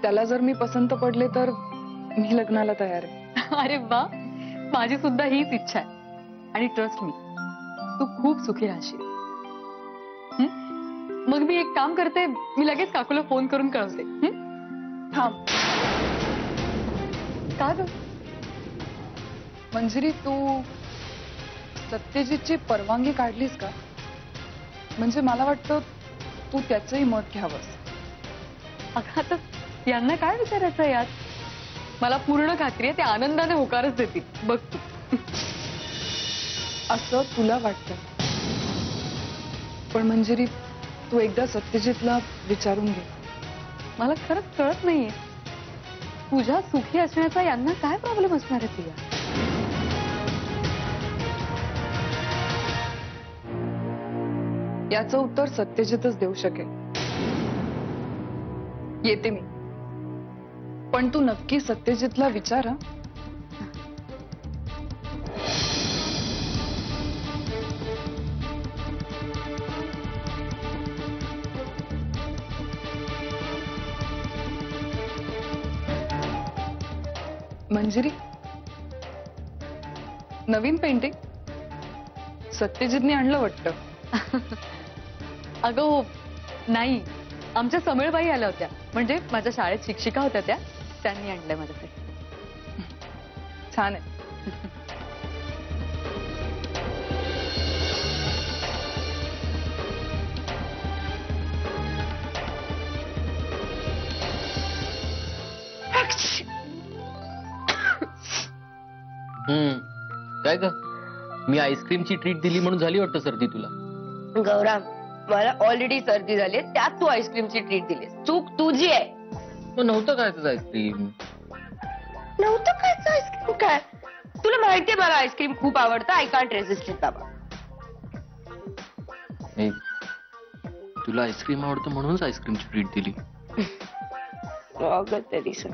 त्याला जर मी पसंत पडले तर मी लग्नाला तयार आहे. अरे वा, माझी सुद्धा हीच इच्छा आहे. आणि ट्रस्ट मी, तू खूप सुखी राहशील. मग मी एक काम करते, मी लगेच काकूला फोन करून कळवते. थांब. का ग? मंजिरी, तू सत्यजितची परवानगी काढलीस का? म्हणजे मला वाटतं तू त्याचंही मत घ्यावंस. अगं आता यांना काय विचारायचं यात? मला पूर्ण खात्री आहे ते आनंदाने होकारच देतील. बघ तू. असं तुला वाटतं, पण मंजिरी तू एकदा सत्यजितला विचारून घे. मला खरंच कळत नाहीये, तुझ्या सुखी असण्याचा यांना काय प्रॉब्लेम असणार आहे तुला? याचं उत्तर सत्यजितच देऊ शकेल. येते मी, पण तू नक्की सत्यजितला विचार. मंजिरी, नवीन पेंटिंग सत्यजितने आणलं वाटतं. अगं हो, नाही, आमच्या समीळबाई आल्या होत्या, म्हणजे माझ्या शाळेत शिक्षिका होत्या त्या, त्यांनी आणलंय माझ्यासाठी. छान आहे. काय ग, मी आईस्क्रीमची ट्रीट दिली म्हणून झाली वाटतं सर्दी तुला. गौरव, मला ऑलरेडी सर्दी झाली, त्यात तू आईस्क्रीमची ट्रीट दिलीस. चूक तुझी आहे. नव्हतं काय तुझं आईस्क्रीम? नव्हतं खायचं आईस्क्रीम काय? तुला माहितीये मला आईस्क्रीम खूप आवडतं. आय कांट रेजिस्ट इट बाबा. तुला आईस्क्रीम आवडतं म्हणूनच आईस्क्रीमची ट्रीट दिली. अगं तरी सर,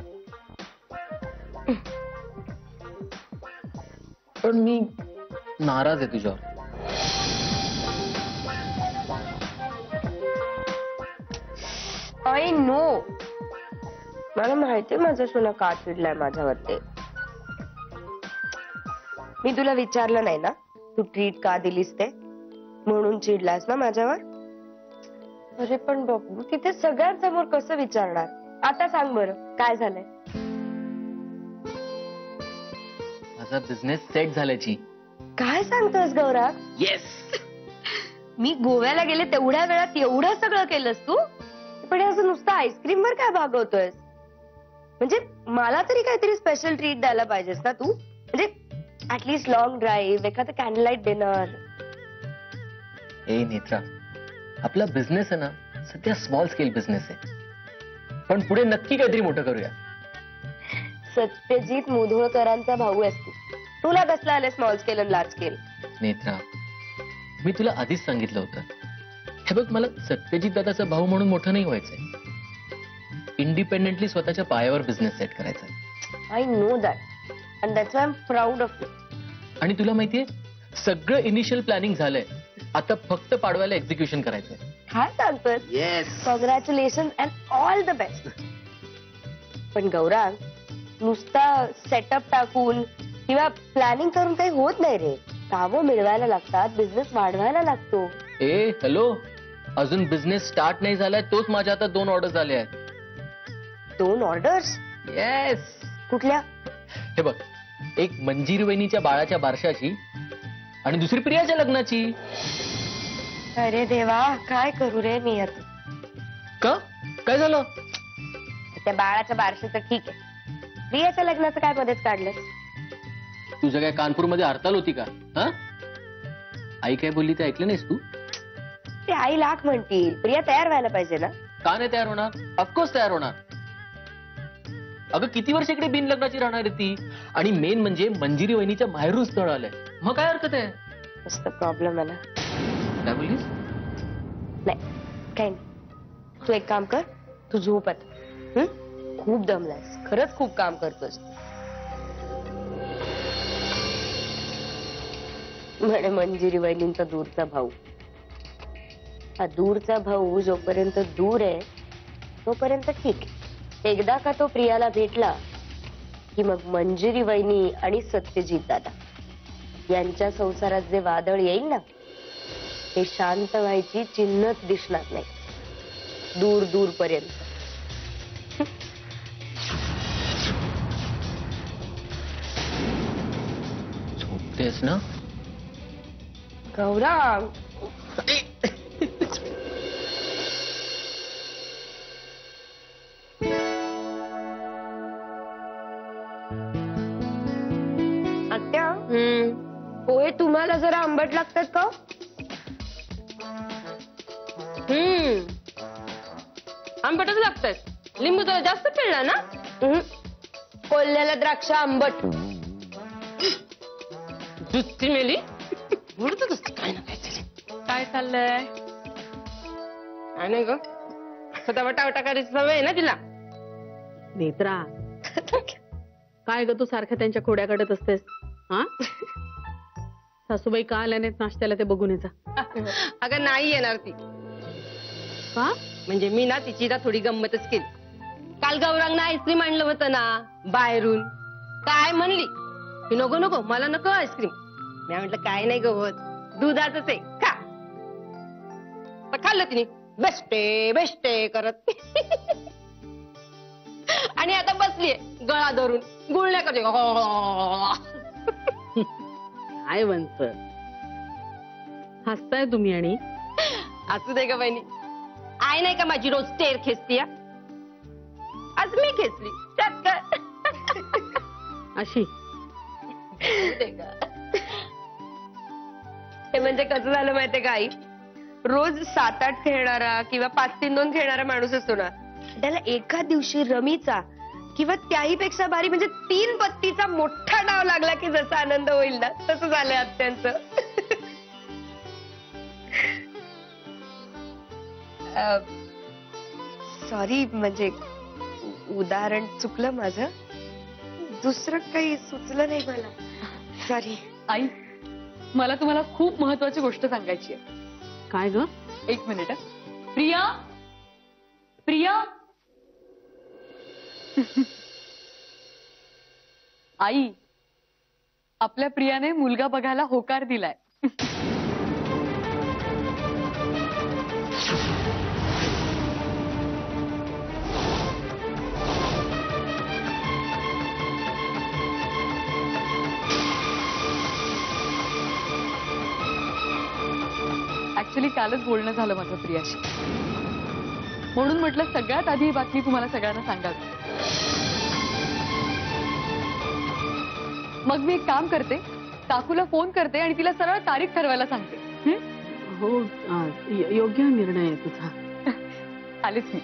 पण मी नाराज आहे तुझ्यावर. आय नो, मला माहितीये माझा सोना का चिडलाय माझ्यावरती. मी तुला विचारलं नाही ना तू ट्रीट का दिलीस ते, म्हणून चिडलास ना माझ्यावर. अरे पण बघू, तिथे सगळ्यांसमोर कसं विचारणार? आता सांग बरं काय झालंय. माझा बिझनेस सेट झाल्याची. काय सांगतोस गौरव? येस. मी गोव्याला गेले तेवढ्या वेळात एवढं सगळं केलंस तू, पण असं नुसतं आईस्क्रीम वर काय भागवतोयस? म्हणजे मला तरी काहीतरी स्पेशल ट्रीट द्यायला पाहिजेस ना तू. म्हणजे ऍटलीस्ट लॉंग ड्राईव्ह, एखादं कॅन्डलाइट डिनर. ए नेत्रा, आपला बिझनेस आहे ना सध्या स्मॉल स्केल बिझनेस आहे, पण पुढे नक्की काहीतरी मोठं करूया. सत्यजित मुधोळकरांचा भाऊ आहेस तू, तुला कसला आले स्मॉल स्केल आणि लार्ज स्केल? नेत्रा, मी तुला आधीच सांगितलं होतं, हे बघ मला सत्यजित दादाचा भाऊ म्हणून मोठं नाही व्हायचंय. इंडिपेंडेंटली स्वतःच्या पायावर बिझनेस सेट करायचा. I know that, and that's why I am proud of you. आणि तुला माहितीये सगळं इनिशियल प्लॅनिंग झालंय, आता फक्त पाडवायला एक्झिक्युशन करायचंय. काय सांगतोस? Yes. Congratulation and all the best. पण गौरव, नुसता सेटअप टाकून किंवा प्लॅनिंग करून काही होत नाही रे. कामं मिळवायला लागतात, बिझनेस वाढवायला लागतो. ए हॅलो, अजून बिझनेस स्टार्ट नाही झालाय, तोच माझ्या आता 2 ऑर्डर झाले आहेत. 2 ऑर्डर्स? येस. कुठल्या? हे बघ, एक मंजिरी वहिनीच्या बाळाच्या बारशाची आणि दुसरी प्रियाच्या लग्नाची. अरे देवा, काय करू रे मी आता? का, काय झालं? त्या बाळाच्या बारशीचं ठीक आहे, प्रियाच्या लग्नाचं काय मध्येच काढलं? तुझ्या काय कानपूरमध्ये हरताल होती का? हा, आई काय बोलली ते ऐकलं नाहीस तू? ते आई लाख म्हणतील, प्रिया तयार व्हायला पाहिजे ना. का नाही तयार होणार? ऑफकोर्स तयार होणार. अगं किती वर्ष इकडे बिन लग्नाची राहणार आहे ती, आणि मेन म्हणजे मंजिरी वहिनीच्या माहेरून स्थळ आलंय, मग काय हरकत आहे? मस्त प्रॉब्लेम आहे ना. काय बोललीस? नाही काही नाही, तू एक काम कर, तू झोप आता. खूप दमलायस, खरंच खूप काम करतोस. म्हणे मंजिरी वहिनींचा दूरचा भाऊ. हा दूरचा भाऊ जोपर्यंत दूर आहे तोपर्यंत ठीक आहे, एकदा का तो प्रियाला भेटला की मग मंजिरी वहिनी आणि सत्यजित दादा यांच्या संसारात जे वादळ येईल ना ते शांत व्हायची चिन्हच दिसणार नाही दूर दूर पर्यंत. झोपतेस ना? गौरव आत्या पोहे तुम्हाला जरा आंबट लागतात का? आंबटच लागतात. लिंबू जरा जास्त पिळला ना? कोल्ह्याला द्राक्ष आंबट दुसरी मेली उडतच असते काय ना काय. काय चाललंय? काय नाही ग फटाफटा करायची सवय आहे ना तिला. नेत्रा काय ग तू सारखं त्यांच्या खोड्या काढत असतेस? हा सासूबाई का आल्या नाहीत नाश्त्याला ते बघून यायचा. अगं नाही येणार ती. का? म्हणजे मी ना तिची ना थोडी गंमतच केली. काल गौरांगनं आईस्क्रीम आणलं होतं ना बाहेरून. काय म्हणली की नको नको मला नको आईस्क्रीम. मी म्हटलं काय नाही गवत दुधाचंच आहे खा. तर खाल्लं तिने बेस्टे बेस्टे करत. आणि आता बसलीये गळा धरून गुळण्या करते. काय वंच हसताय तुम्ही. आणि असू दे ग बहिणी. आई नाही का माझी रोज टेर खेचती. आज मी खेचली त्यात काय. अशी हे म्हणजे कसं झालं माहितीये का आई. रोज 7-8 खेळणारा किंवा 5-3-2 खेळणारा माणूस असतो ना त्याला एका दिवशी रमीचा किंवा त्याही पेक्षा भारी म्हणजे 3 पत्तीचा मोठा डाव लागला की जसा आनंद होईल ना तसं झालंय आत्यांचं. सॉरी म्हणजे उदाहरण चुकलं माझं. दुसरं काही सुचलं नाही मला. सॉरी. आई मला तुम्हाला खूप महत्वाची गोष्ट सांगायची आहे. काय ग? एक मिनिट. प्रिया प्रिया. आई आपल्या प्रियाने मुलगा बघायला होकार दिलाय. ऍक्च्युली कालच बोलणं झालं माझं प्रियाशी. म्हणून म्हटलं सगळ्यात आधी ही बातमी तुम्हाला सगळ्यांना सांगावी. मग मी एक काम करते काकूला फोन करते आणि तिला सरळ तारीख ठरवायला सांगते. हो योग्य निर्णय आहे तुझा. आलेच मी.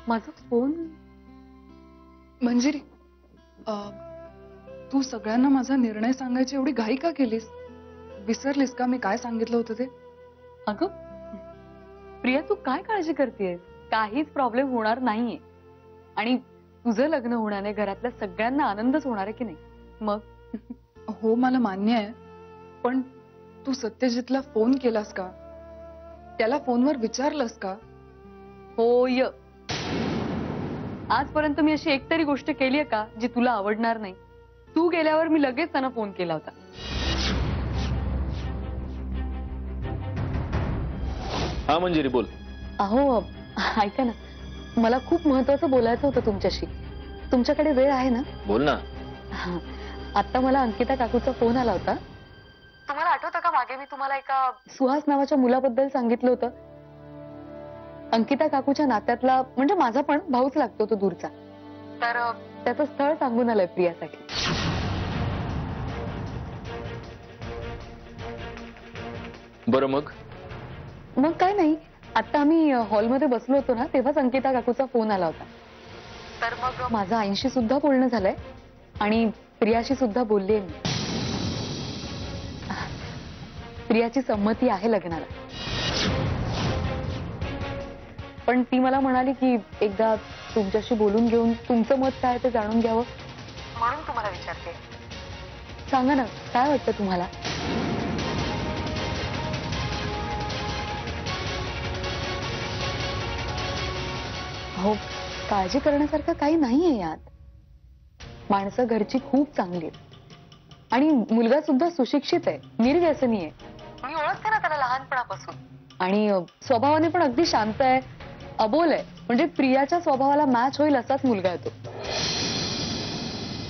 माझा फोन. मंजिरी तू सगळ्यांना माझा निर्णय सांगायची एवढी घाई का केलीस? विसरलीस का मी काय सांगितलं होतं ते? अगं प्रिया तू काय काळजी करतेस? काहीच प्रॉब्लेम होणार नाहीये. आणि तुझं लग्न होण्याने घरातल्या सगळ्यांना आनंदच होणार आहे की नाही? मग हो मला मान्य आहे. पण तू सत्यजितला फोन केलास का? त्याला फोनवर विचारलंस का? होय. आजपर्यंत मी अशी एकतरी गोष्ट केलीये का जी तुला आवडणार नाही? तू गेल्यावर मी लगेच त्यांना फोन केला होता. हा मंजिरी बोल. अहो ऐका ना मला खूप महत्वाचं बोलायचं होतं तुमच्याशी. तुमच्याकडे वेळ आहे ना? बोल ना. आता मला अंकिता काकूचा फोन आला होता. तुम्हाला आठवतं का मागे मी तुम्हाला एका सुहास नावाच्या मुलाबद्दल सांगितलं होतं? अंकिता काकूच्या नात्यातला म्हणजे माझा पण भाऊच लागतो तो दूरचा. तर त्याचं स्थळ सांगून आलंय प्रियासाठी. बरं मग मग काय नाही. आता आम्ही हॉलमध्ये बसलो होतो ना तेव्हाच अंकिता काकूचा फोन आला होता. तर मग माझं आईंशी सुद्धा बोलणं झालंय आणि प्रियाशी सुद्धा बोललीये मी. प्रियाची संमती आहे लग्नाला. पण ती मला म्हणाली की एकदा तुमच्याशी बोलून घेऊन तुमचं मत काय ते जाणून घ्यावं म्हणून तुम्हाला विचारते. सांगा ना, काय वाटतं तुम्हाला? हो, काळजी करण्यासारखं काही नाहीये यात. माणसं घरची खूप चांगली आहेत आणि मुलगा सुद्धा सुशिक्षित आहे, निर्व्यसनी आहे. मी ओळखते ना त्याला लहानपणापासून. आणि स्वभावाने पण अगदी शांत आहे, अबोल आहे. म्हणजे प्रियाच्या स्वभावाला मॅच होईल असाच मुलगा आहे तो.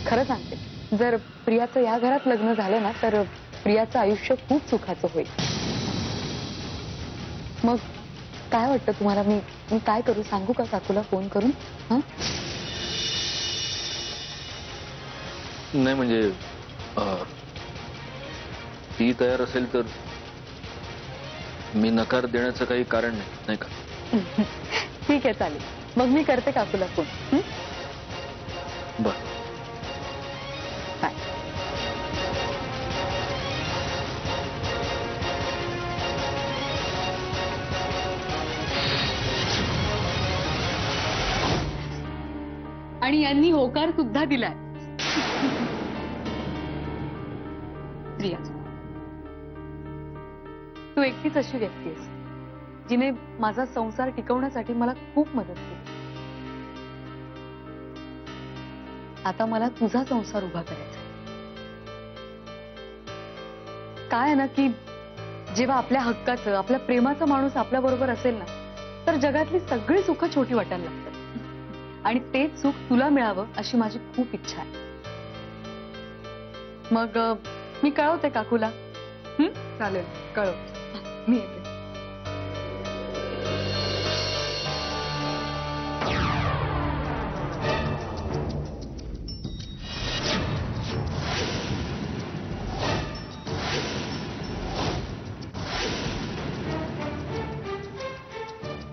खरं सांगते, जर प्रियाचं या घरात लग्न झालं ना तर प्रियाचं आयुष्य खूप सुखाचं होईल. मग काय वाटतं तुम्हाला? मी काय करू? सांगू का काकूला फोन करून? हं? नाही म्हणजे ती तयार असेल तर मी नकार देण्याचं काही कारण नाही का? ठीक आहे, चालेल. मग मी करते काकूला फोन. बर. बाय. आणि यांनी होकार सुद्धा दिलाय. प्रिया, तू एकटीच अशी व्यक्ती आहेस जिने माझा संसार टिकवण्यासाठी मला खूप मदत केली. आता मला तुझा संसार उभा करायचा. काय आहे ना की जेव्हा आपल्या हक्काचं, आपल्या प्रेमाचा माणूस आपल्या बरोबर असेल ना तर जगातली सगळी सुख छोटी वाटायला लागतात. आणि तेच सुख तुला मिळावं अशी माझी खूप इच्छा आहे. मग मी कळवते काकूला. चालेल, कळव. मी येते.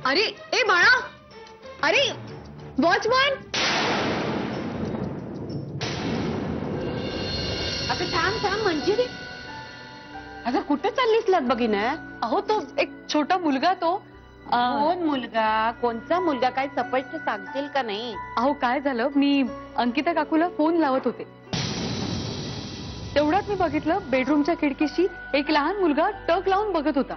अरे ए बाळा, अरे वॉचमॅन. अगं थांब थांब मंजिरी, अगं कुठे चाललीस लात बघीन? अहो तो एक छोटा मुलगा तो. कोण मुलगा? कोणचा मुलगा? काय स्पष्ट सांगशील का नाही? अहो काय झालं, मी अंकिता काकूला फोन लावत होते तेवढ्यात मी बघितलं बेडरूमच्या खिडकीशी एक लहान मुलगा टक लावून बघत होता.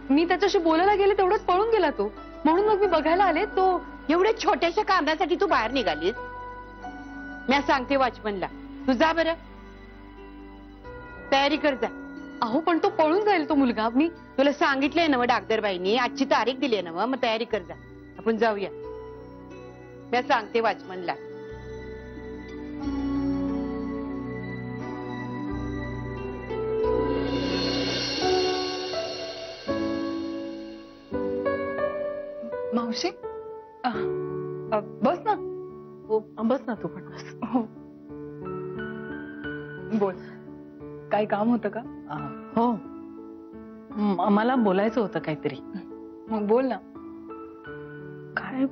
मी त्याच्याशी बोलायला गेले तेवढ्यात पळून गेला तो. म्हणून मग मी बघायला आले. तो एवढ्या छोट्याशा कारणासाठी तू बाहेर निघालीस? मी सांगते वॉचमनला, तू जा बरं, तयारी कर जा. अहो पण तो पळून जाईल तो मुलगा. मी तुला सांगितलंय ना मग डाक्टरबाईंनी, आजची तारीख दिली आहे ना, मग तयारी कर जा, आपण जाऊया. मी सांगते वॉचमनला. मावशी, बस ना. हो बस ना, तू पण बस. हो, बोल. काय काम होतं का? हो, मला बोलायचं होतं काहीतरी. मग बोल ना. काय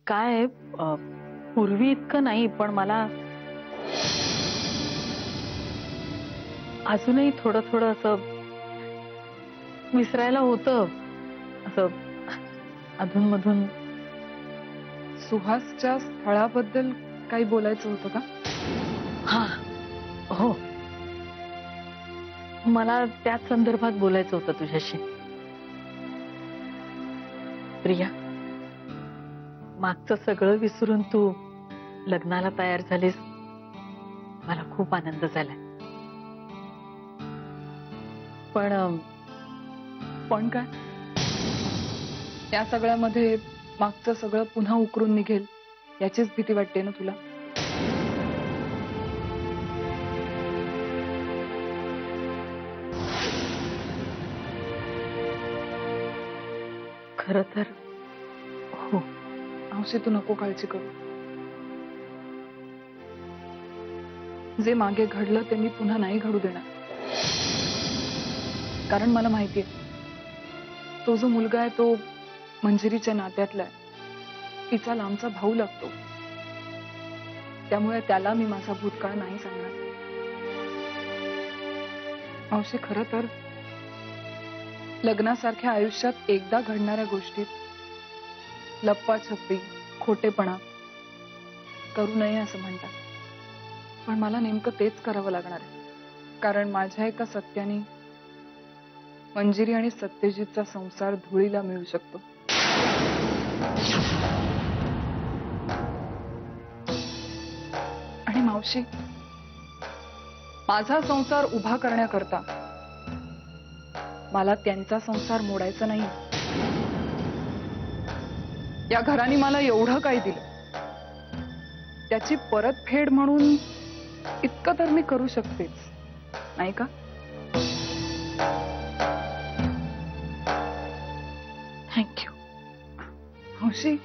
काय पूर्वी इतकं नाही, पण मला अजूनही थोडं थोडं असं विसरायला होतं. असं अधूनमधून. सुहासच्या स्थळाबद्दल काही बोलायचं होतं का? हा, हो, मला त्याच संदर्भात बोलायचं होतं तुझ्याशी. प्रिया, मागचं सगळं विसरून तू लग्नाला तयार झालीस, मला खूप आनंद झालाय. पण काय, या सगळ्यामध्ये मागचं सगळं पुन्हा उकरून निघेल याचीच भीती वाटते ना तुला? खरं तर हो. मावशी, तू नको काळजी करू. जे मागे घडलं ते मी पुन्हा नाही घडू देणार. कारण मला माहितीये तो जो मुलगा आहे तो मंजिरीच्या नात्यातला आहे. तिचा लांबचा भाऊ लागतो. त्यामुळे त्याला मी माझा भूतकाळ नाही सांगणार. मावशी, खरं तर लग्नासारख्या आयुष्यात एकदा घडणाऱ्या गोष्टीत लप्पाछप्पी, खोटेपणा करू नये असं म्हणतात. पण मला नेमकं तेच करावं लागणार आहे. कारण माझ्या एका सत्याने मंजिरी आणि सत्यजितचा संसार धुळीला मिळू शकतो. आणि मावशी, माझा संसार उभा करण्याकरता मला त्यांचा संसार मोडायचा नाही. या घराने मला एवढं काही दिलं, त्याची परतफेड म्हणून इतकं तर मी करू शकतेच, नाही का? थँक्यू मावशी.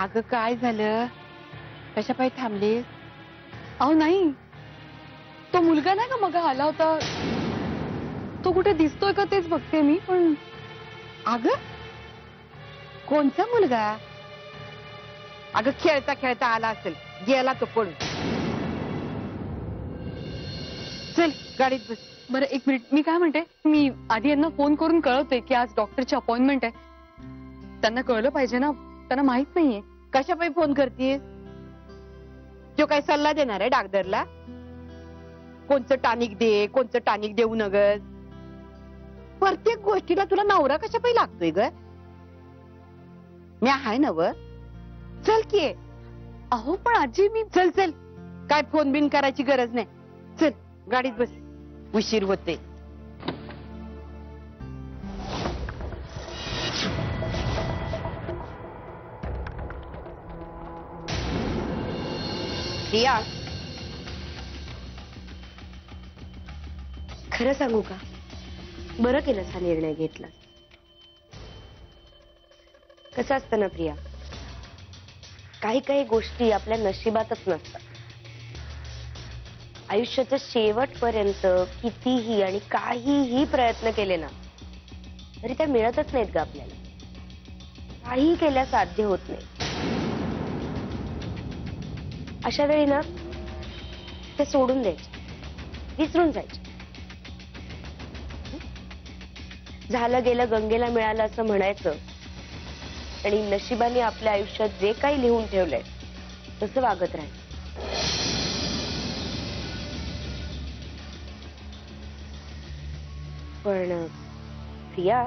अगं काय झालं? कशा पायी थांबली? अहो नाही, तो मुलगा नाही का मग आला होता, तो कुठे दिसतोय का तेच बघते मी. पण अगं कोणता मुलगा? अगं खेळता खेळता आला असेल, गेला तो पळून. चल गाडीत बस. बरं एक मिनिट, मी काय म्हणते, मी आधी यांना फोन करून कळवते की आज डॉक्टरची अपॉइंटमेंट आहे. त्यांना कळलं पाहिजे ना, त्यांना माहित नाहीये. कशा पायी फोन करतेस? तो काय सल्ला देणार आहे डॉक्टरला? कोणचं टॉनिक दे, कोणचं टॉनिक देऊ नगस? प्रत्येक गोष्टीला तुला नवरा कशा पायी लागतोय ग? मी आहे ना वर, चल की. अहो पण आजी मी चल चल, काय फोन बिन करायची गरज नाही. चल गाडीत बस, उशीर होते. प्रिया, खरं सांगू का, बरं केलंस हा निर्णय घेतला. कसं असतं ना प्रिया, काही काही गोष्टी आपल्या नशिबातच नसतात. आयुष्याच्या शेवटपर्यंत कितीही आणि काहीही प्रयत्न केले ना तरी त्या मिळतच नाहीत ग आपल्याला. काही केल्या साध्य होत नाही. अशा वेळी ना ते सोडून द्यायचे, विसरून जायचे. झालं गेलं गंगेला मिळालं असं म्हणायचं आणि नशिबाने आपल्या आयुष्यात जे काही लिहून ठेवलंय तसं वागत राहायचं. पण प्रिया,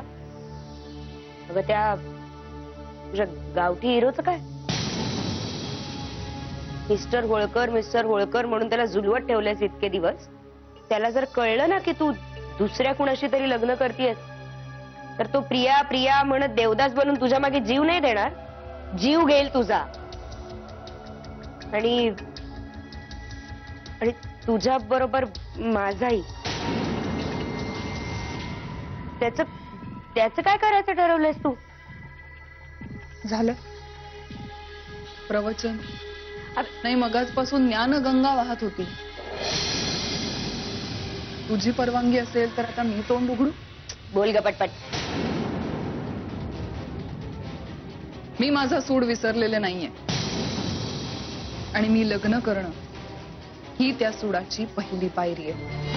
अगं त्या तुझ्या गावठी हिरोचं काय? मिस्टर होळकर म्हणून त्याला झुलवत ठेवलंयस इतके दिवस. त्याला जर कळलं ना की तू दुसऱ्या कुणाशी तरी लग्न करतेयस तर तो प्रिया प्रिया म्हणत देवदास बनून तुझ्या मागे जीव नाही देणार, जीव घेईल तुझा. आणि तुझ्या बरोबर माझाही. त्याचं काय करायचं ठरवलंयस तू? झालं प्रवचन नाही, मगाचपासून ज्ञानगंगा वाहत होती. तुझी परवानगी असेल तर आता मी तोंड उघडू? बोल ग पटपट. मी माझा सूड विसरलेले नाहीये आणि मी लग्न करणं ही त्या सूडाची पहिली पायरी आहे.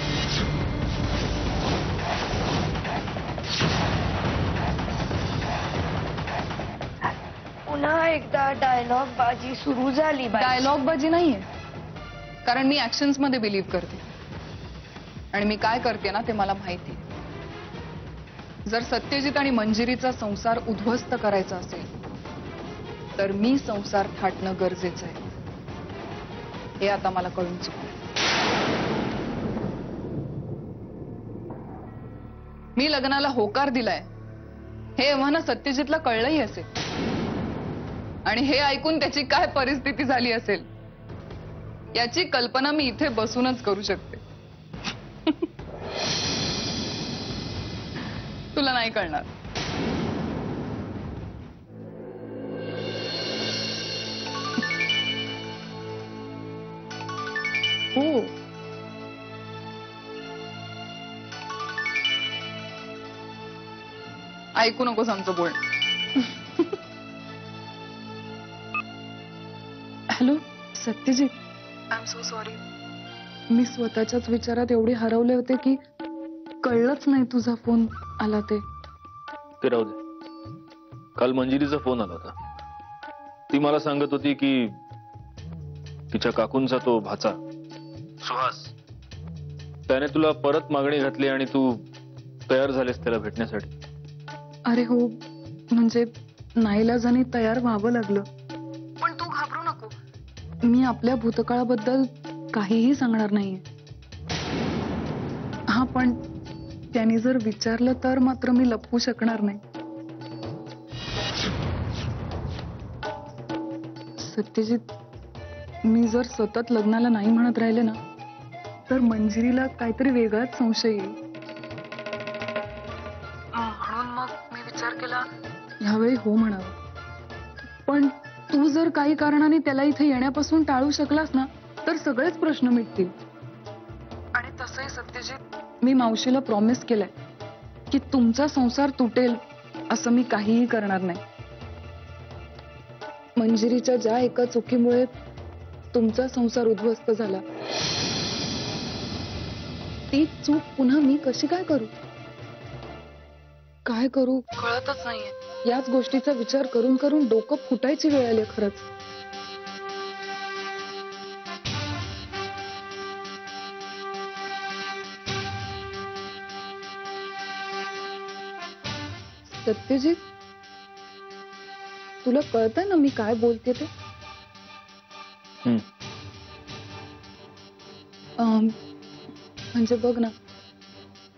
पुन्हा एकदा डायलॉग बाजी सुरू झाली. डायलॉग बाजी नाहीये, कारण मी ऍक्शन्स मध्ये बिलीव्ह करते आणि मी काय करते ना ते मला माहिती. जर सत्यजित आणि मंजिरीचा संसार उद्ध्वस्त करायचा असेल तर मी संसार थाटणं गरजेचं आहे, हे आता मला कळून चुकलं. मी लग्नाला होकार दिलाय हे एव्हाना सत्यजितला कळलंही असेल आणि हे ऐकून त्याची काय परिस्थिती झाली असेल याची कल्पना मी इथे बसूनच करू शकते. तुला नाही कळणार. हो, ऐकू नकोस आमचं बोलणं. Hello Satyajit, I am so sorry. मी स्वतःच्याच विचारात एवढे हरवले होते की कळलंच नाही तुझा फोन आला ते. ते राहू दे. काल मंजिरीचा फोन आला होता. ती मला सांगत होती की तिच्या काकूंचा तो भाचा सुहास त्याने तुला परत मागणी घातली आणि तू तयार झालेस त्याला भेटण्यासाठी. अरे हो, म्हणजे नाईलाजाने तयार व्हावं लागलं. पण तू घाबरू नको, मी आपल्या भूतकाळाबद्दल काहीही सांगणार नाहीये. हा, पण त्यांनी जर विचारलं तर मात्र मी लपवू शकणार नाही. सत्यजित, मी जर सतत लग्नाला नाही म्हणत राहिले ना तर मंजिरीला काहीतरी वेगळाच संशय येईल. म्हणून मग मी विचार केला ह्यावेळी हो म्हणावं. पण तू जर काही कारणाने त्याला इथे येण्यापासून टाळू शकलास ना तर सगळेच प्रश्न मिटतील. आणि तसंही सत्यजित, मी मावशीला प्रॉमिस केलंय की तुमचा संसार तुटेल असं मी काहीही करणार नाही. मंजिरीच्या ज्या एका चुकीमुळे तुमचा संसार उद्ध्वस्त झाला ती चूक पुन्हा मी कशी काय करू कळतच नाहीये. याच गोष्टीचा विचार करून करून डोकं फुटायची वेळ आली खरंच. सत्यजित, तुला कळतंय ना मी काय बोलते ते? म्हणजे बघ ना,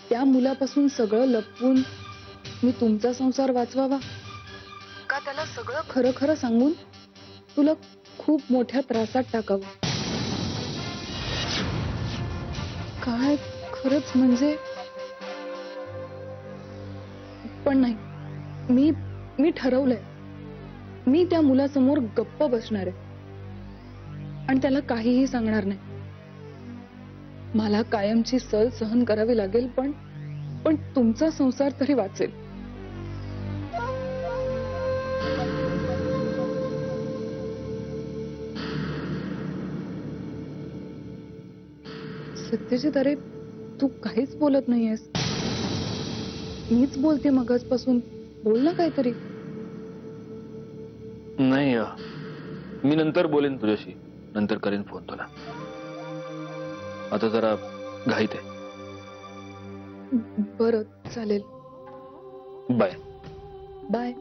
त्या मुलापासून सगळं लपवून मी तुमचा संसार वाचवावा का त्याला सगळं खरं खरं सांगून तुला खूप मोठ्या त्रासात टाकावं? काय खरंच म्हणजे. पण नाही, मी ठरवलंय, मी त्या मुलासमोर गप्प बसणार आहे आणि त्याला काहीही सांगणार नाही. मला कायमची सल सहन करावी लागेल, पण तुमचा संसार तरी वाचेल. सत्यजित, अरे तू काहीच बोलत नाहीयेस. मीच बोलते मगाचपासून. बोल ना काहीतरी. नाही, मी नंतर बोलेन तुझ्याशी. नंतर करेन फोन तुला. आता जरा घाईत आहे. बरं, चालेल. बाय. बाय.